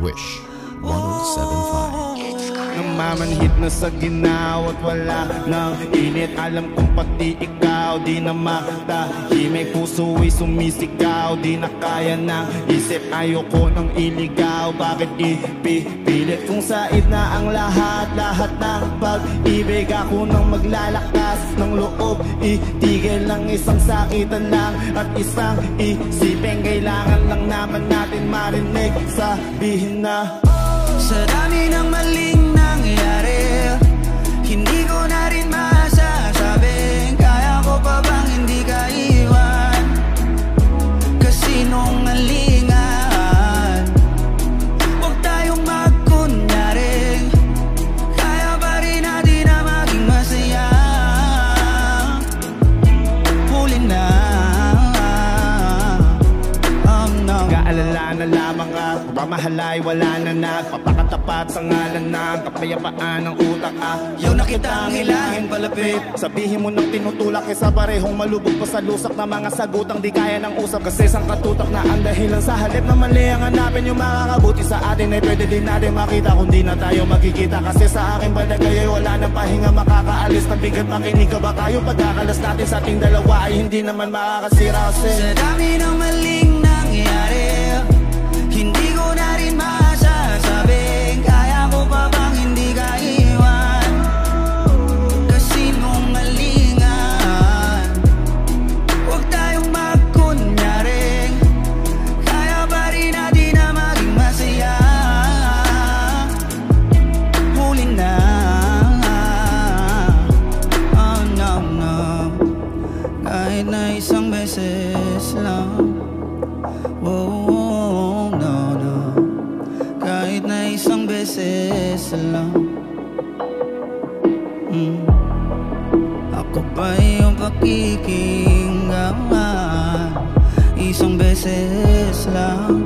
Wish 107.5. Namamanhid na sa ginaw at wala nang init. Alam kong pati ikaw di na makatahimik. Puso ay sumisigaw, di na kaya ng isip. Ayoko nang iligaw, bakit ipipilit? Kung said na ang lahat ng pag-ibig. Ako nang maglalakas ng loob, itigil ng isang sakitan lang at isang isipin. Kailangan lang naman natin marinig, sabihin na sa dami ng maling nangyari, hindi ko na rin masasabing kaya ko pa bang hindi ka iwan. Kasinungalingan, huwag tayong magkunyari, kaya pa rin natin na maging masaya. Huli na, oh no. Kaalala na lamang at pamahalay wala na nagpapakatapat sa ngalan ng kapayapaan ng utak. Ayaw na kitang hilahin palapit, sabihin mo nang tinutulak kaysa parehong malubog pa sa lusak na mga sagutang di kaya ng usap. Kasi isang katutak na ang dahilan sa halip na mali ang hanapin. Yung makakabuti sa atin ay pwede din natin makita kung di na tayo magkikita. Kasi sa akin banda kayo wala nang pahinga makakaalis ng bigat. Makinig ka ba tayo pagkakalas natin sa ating dalawa ay hindi naman makakasira. Kasi sa dami ng maling nangyari, hindi ko na rin masasabing kaya ko pa bang hindi ka iwan. Kasinungalingan, huwag tayong magkunyaring, kaya pa rin natin na maging masaya. Huli na, oh no no. Kahit na isang beses lang, oh no no. Kahit na isang beses lang, ako ba yung pakikinggan? Isang beses lang.